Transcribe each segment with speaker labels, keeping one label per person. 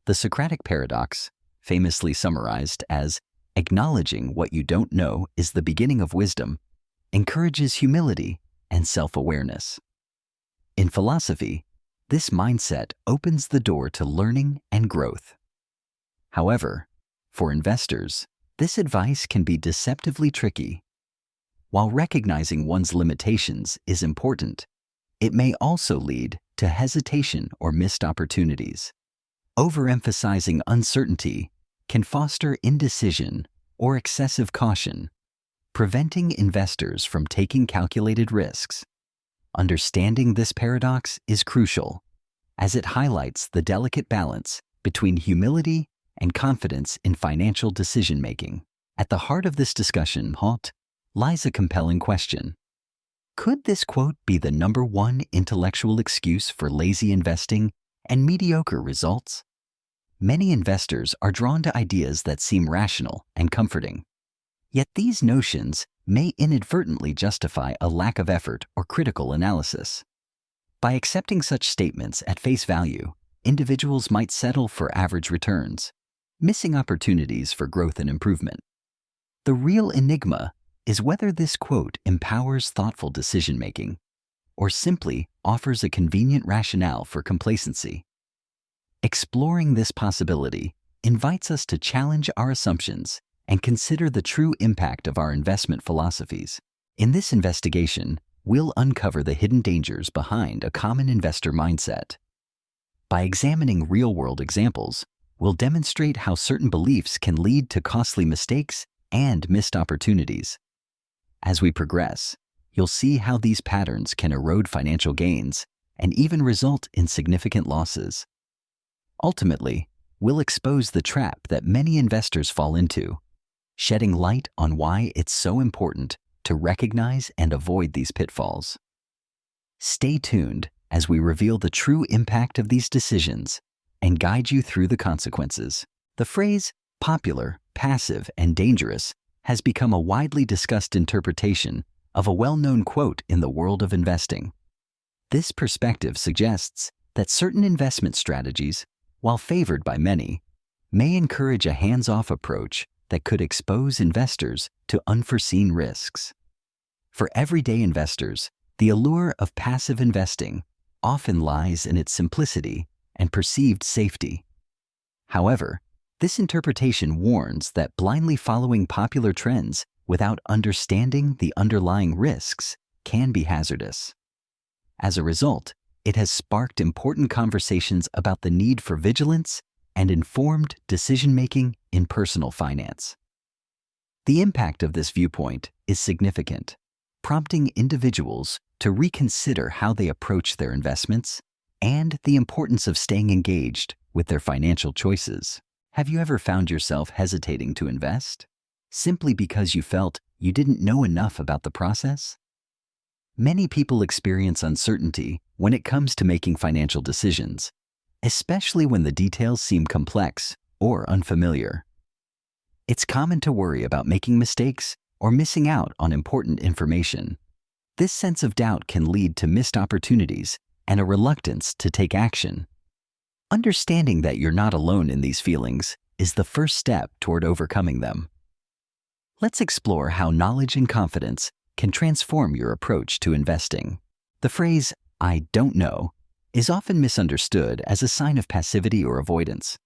Speaker 1: The Socratic paradox, famously summarized as acknowledging what you don't know is the beginning of wisdom, encourages humility and self-awareness. In philosophy, this mindset opens the door to learning and growth. However, for investors, this advice can be deceptively tricky. While recognizing one's limitations is important, it may also lead to hesitation or missed opportunities. Overemphasizing uncertainty can foster indecision or excessive caution, preventing investors from taking calculated risks. Understanding this paradox is crucial, as it highlights the delicate balance between humility and confidence in financial decision-making. At the heart of this discussion, lies a compelling question. Could this quote be the #1 intellectual excuse for lazy investing and mediocre results? Many investors are drawn to ideas that seem rational and comforting. Yet these notions may inadvertently justify a lack of effort or critical analysis. By accepting such statements at face value, individuals might settle for average returns, missing opportunities for growth and improvement. The real enigma is whether this quote empowers thoughtful decision-making or simply offers a convenient rationale for complacency. Exploring this possibility invites us to challenge our assumptions and consider the true impact of our investment philosophies. In this investigation, we'll uncover the hidden dangers behind a common investor mindset. By examining real-world examples, we'll demonstrate how certain beliefs can lead to costly mistakes and missed opportunities. As we progress, you'll see how these patterns can erode financial gains and even result in significant losses. Ultimately, we'll expose the trap that many investors fall into, shedding light on why it's so important to recognize and avoid these pitfalls. Stay tuned as we reveal the true impact of these decisions and guide you through the consequences. The phrase popular, passive, and dangerous has become a widely discussed interpretation of a well-known quote in the world of investing. This perspective suggests that certain investment strategies, while favored by many, may encourage a hands-off approach that could expose investors to unforeseen risks. For everyday investors, the allure of passive investing often lies in its simplicity and perceived safety. However, this interpretation warns that blindly following popular trends without understanding the underlying risks can be hazardous. As a result, it has sparked important conversations about the need for vigilance and informed decision-making in personal finance. The impact of this viewpoint is significant, prompting individuals to reconsider how they approach their investments and the importance of staying engaged with their financial choices. Have you ever found yourself hesitating to invest simply because you felt you didn't know enough about the process? Many people experience uncertainty when it comes to making financial decisions, especially when the details seem complex or unfamiliar. It's common to worry about making mistakes or missing out on important information. This sense of doubt can lead to missed opportunities and a reluctance to take action. Understanding that you're not alone in these feelings is the first step toward overcoming them. Let's explore how knowledge and confidence can transform your approach to investing. The phrase, "I don't know," is often misunderstood as a sign of passivity or avoidance.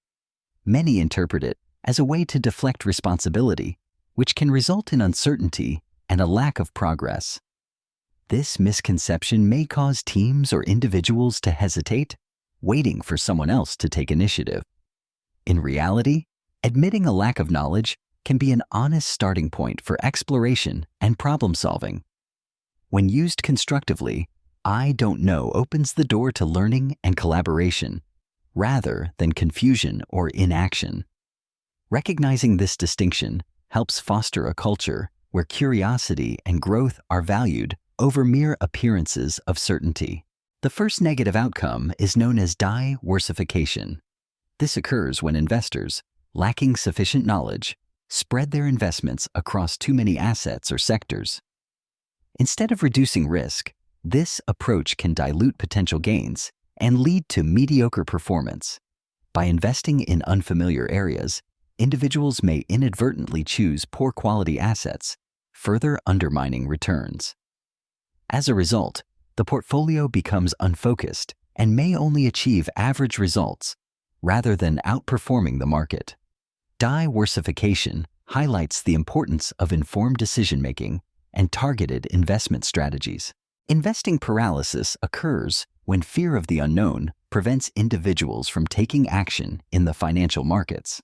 Speaker 1: Many interpret it as a way to deflect responsibility, which can result in uncertainty and a lack of progress. This misconception may cause teams or individuals to hesitate, waiting for someone else to take initiative. In reality, admitting a lack of knowledge can be an honest starting point for exploration and problem solving. When used constructively, "I don't know" opens the door to learning and collaboration, rather than confusion or inaction. Recognizing this distinction helps foster a culture where curiosity and growth are valued over mere appearances of certainty. The first negative outcome is known as diversification. This occurs when investors, lacking sufficient knowledge, spread their investments across too many assets or sectors. Instead of reducing risk, this approach can dilute potential gains and lead to mediocre performance. By investing in unfamiliar areas, individuals may inadvertently choose poor quality assets, further undermining returns. As a result, the portfolio becomes unfocused and may only achieve average results rather than outperforming the market. Diversification highlights the importance of informed decision-making and targeted investment strategies. Investing paralysis occurs when fear of the unknown prevents individuals from taking action in the financial markets.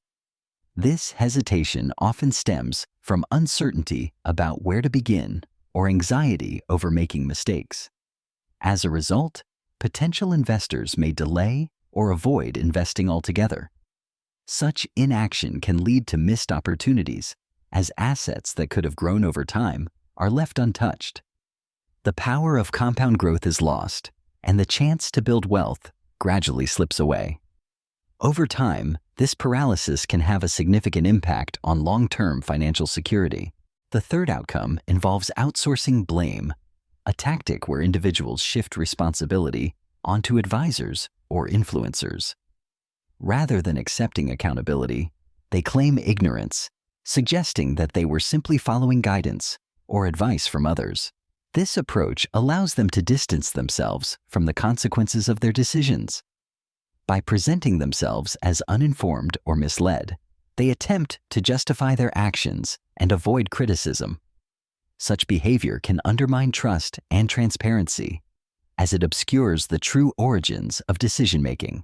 Speaker 1: This hesitation often stems from uncertainty about where to begin or anxiety over making mistakes. As a result, potential investors may delay or avoid investing altogether. Such inaction can lead to missed opportunities, as assets that could have grown over time are left untouched. The power of compound growth is lost, and the chance to build wealth gradually slips away. Over time, this paralysis can have a significant impact on long-term financial security. The third outcome involves outsourcing blame, a tactic where individuals shift responsibility onto advisors or influencers. Rather than accepting accountability, they claim ignorance, suggesting that they were simply following guidance or advice from others. This approach allows them to distance themselves from the consequences of their decisions. By presenting themselves as uninformed or misled, they attempt to justify their actions and avoid criticism. Such behavior can undermine trust and transparency, as it obscures the true origins of decision-making.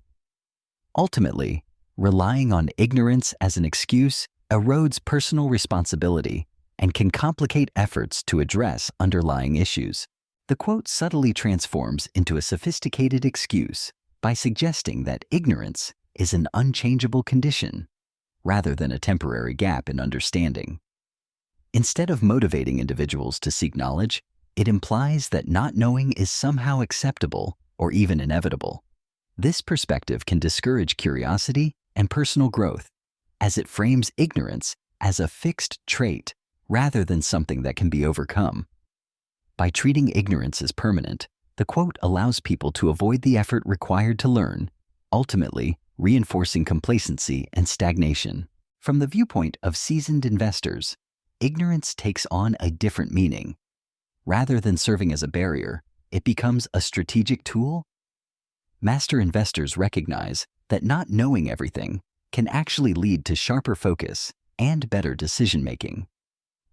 Speaker 1: Ultimately, relying on ignorance as an excuse erodes personal responsibility and can complicate efforts to address underlying issues. The quote subtly transforms into a sophisticated excuse by suggesting that ignorance is an unchangeable condition rather than a temporary gap in understanding. Instead of motivating individuals to seek knowledge, it implies that not knowing is somehow acceptable or even inevitable. This perspective can discourage curiosity and personal growth, as it frames ignorance as a fixed trait rather than something that can be overcome. By treating ignorance as permanent, the quote allows people to avoid the effort required to learn, ultimately reinforcing complacency and stagnation. From the viewpoint of seasoned investors, ignorance takes on a different meaning. Rather than serving as a barrier, it becomes a strategic tool. Master investors recognize that not knowing everything can actually lead to sharper focus and better decision-making.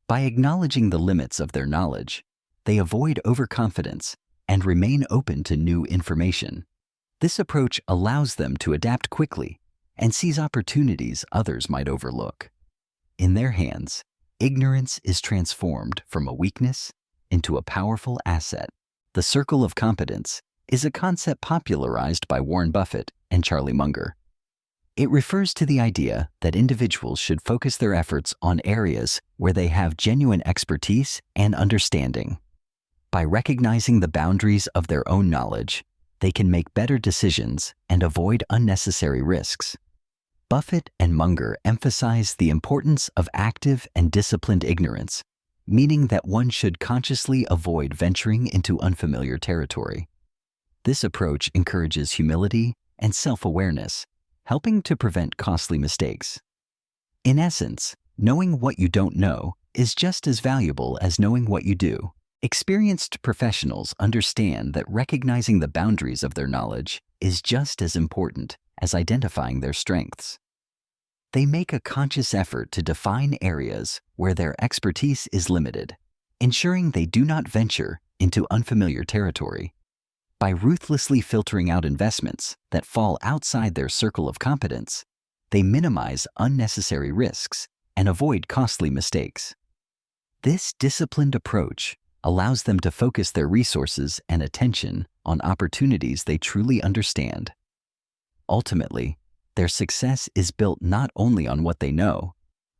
Speaker 1: By acknowledging the limits of their knowledge, they avoid overconfidence and remain open to new information. This approach allows them to adapt quickly and seize opportunities others might overlook. In their hands, ignorance is transformed from a weakness into a powerful asset. The circle of competence is a concept popularized by Warren Buffett and Charlie Munger. It refers to the idea that individuals should focus their efforts on areas where they have genuine expertise and understanding. By recognizing the boundaries of their own knowledge, they can make better decisions and avoid unnecessary risks. Buffett and Munger emphasize the importance of active and disciplined ignorance, meaning that one should consciously avoid venturing into unfamiliar territory. This approach encourages humility and self-awareness, helping to prevent costly mistakes. In essence, knowing what you don't know is just as valuable as knowing what you do. Experienced professionals understand that recognizing the boundaries of their knowledge is just as important as identifying their strengths. They make a conscious effort to define areas where their expertise is limited, ensuring they do not venture into unfamiliar territory. By ruthlessly filtering out investments that fall outside their circle of competence, they minimize unnecessary risks and avoid costly mistakes. This disciplined approach allows them to focus their resources and attention on opportunities they truly understand. Ultimately, their success is built not only on what they know,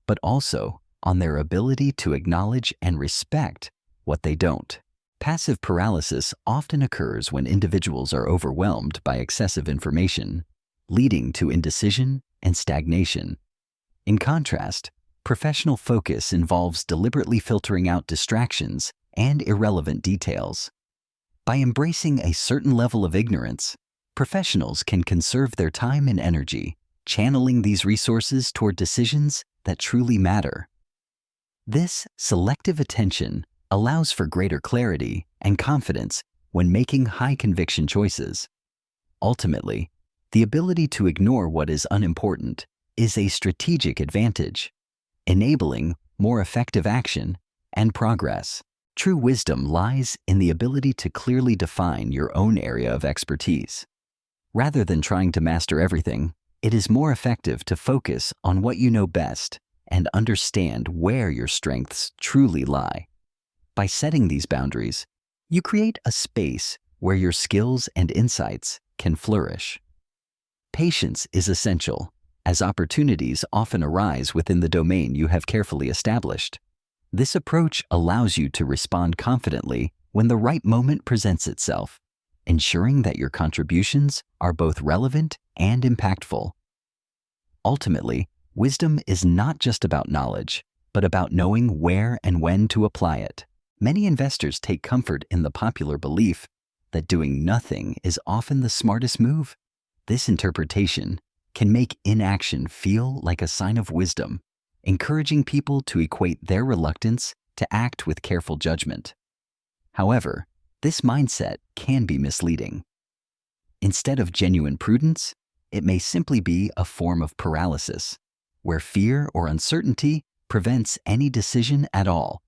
Speaker 1: but also on their ability to acknowledge and respect what they don't. Passive paralysis often occurs when individuals are overwhelmed by excessive information, leading to indecision and stagnation. In contrast, professional focus involves deliberately filtering out distractions and irrelevant details. By embracing a certain level of ignorance, professionals can conserve their time and energy channeling these resources toward decisions that truly matter. This selective attention allows for greater clarity and confidence when making high-conviction choices. Ultimately, the ability to ignore what is unimportant is a strategic advantage, enabling more effective action and progress. True wisdom lies in the ability to clearly define your own area of expertise. Rather than trying to master everything, it is more effective to focus on what you know best and understand where your strengths truly lie. By setting these boundaries, you create a space where your skills and insights can flourish. Patience is essential, as opportunities often arise within the domain you have carefully established. This approach allows you to respond confidently when the right moment presents itself, ensuring that your contributions are both relevant and impactful. Ultimately, wisdom is not just about knowledge, but about knowing where and when to apply it. Many investors take comfort in the popular belief that doing nothing is often the smartest move. This interpretation can make inaction feel like a sign of wisdom, encouraging people to equate their reluctance to act with careful judgment. However, this mindset can be misleading. Instead of genuine prudence, it may simply be a form of paralysis, where fear or uncertainty prevents any decision at all.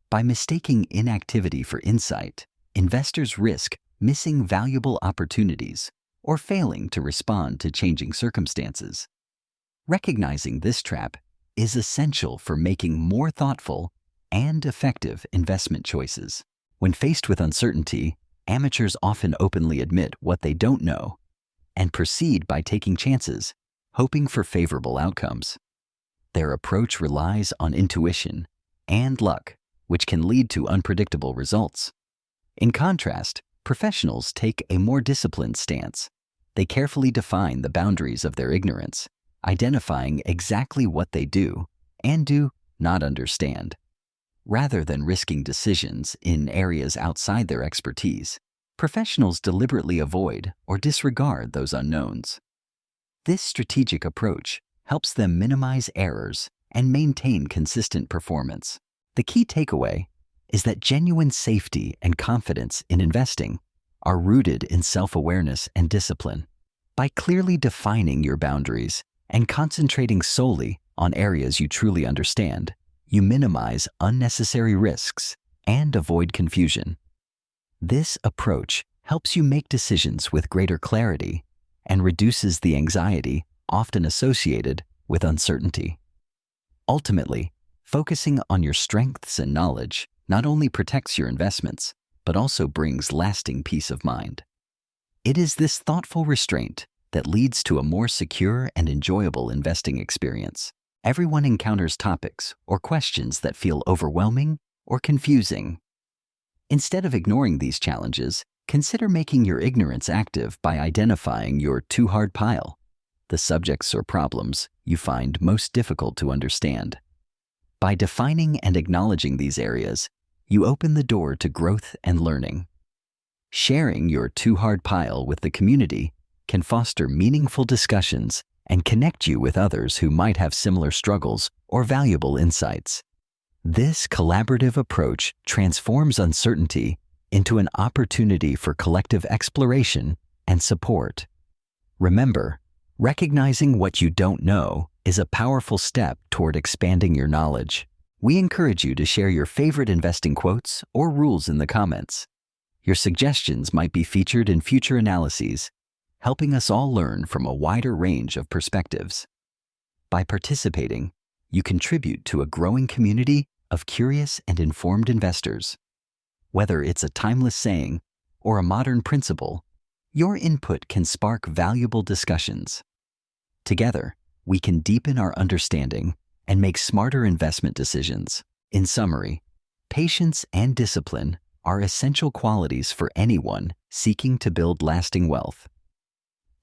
Speaker 1: By mistaking inactivity for insight, investors risk missing valuable opportunities or failing to respond to changing circumstances. Recognizing this trap is essential for making more thoughtful and effective investment choices. When faced with uncertainty, amateurs often openly admit what they don't know and proceed by taking chances, hoping for favorable outcomes. Their approach relies on intuition and luck, which can lead to unpredictable results. In contrast, professionals take a more disciplined stance. They carefully define the boundaries of their ignorance, identifying exactly what they do and do not understand. Rather than risking decisions in areas outside their expertise, professionals deliberately avoid or disregard those unknowns. This strategic approach helps them minimize errors and maintain consistent performance. The key takeaway is that genuine safety and confidence in investing are rooted in self-awareness and discipline. By clearly defining your boundaries and concentrating solely on areas you truly understand, you minimize unnecessary risks and avoid confusion. This approach helps you make decisions with greater clarity and reduces the anxiety often associated with uncertainty. Ultimately, focusing on your strengths and knowledge not only protects your investments, but also brings lasting peace of mind. It is this thoughtful restraint that leads to a more secure and enjoyable investing experience. Everyone encounters topics or questions that feel overwhelming or confusing. Instead of ignoring these challenges, consider making your ignorance active by identifying your too hard pile, the subjects or problems you find most difficult to understand. By defining and acknowledging these areas, you open the door to growth and learning. Sharing your too hard pile with the community can foster meaningful discussions and connect you with others who might have similar struggles or valuable insights. This collaborative approach transforms uncertainty into an opportunity for collective exploration and support. Remember, recognizing what you don't know is a powerful step toward expanding your knowledge. We encourage you to share your favorite investing quotes or rules in the comments. Your suggestions might be featured in future analyses, helping us all learn from a wider range of perspectives. By participating, you contribute to a growing community of curious and informed investors. Whether it's a timeless saying or a modern principle, your input can spark valuable discussions. Together, we can deepen our understanding and make smarter investment decisions. In summary, patience and discipline are essential qualities for anyone seeking to build lasting wealth.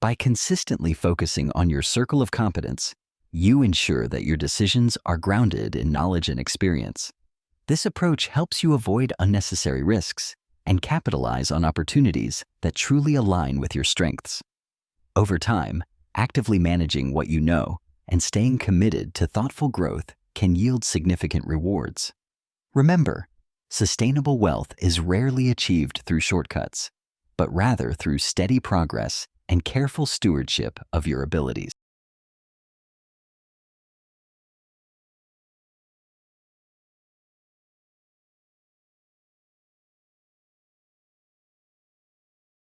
Speaker 1: By consistently focusing on your circle of competence, you ensure that your decisions are grounded in knowledge and experience. This approach helps you avoid unnecessary risks and capitalize on opportunities that truly align with your strengths. Over time, Actively managing what you know and staying committed to thoughtful growth can yield significant rewards. Remember, sustainable wealth is rarely achieved through shortcuts, but rather through steady progress and careful stewardship of your abilities.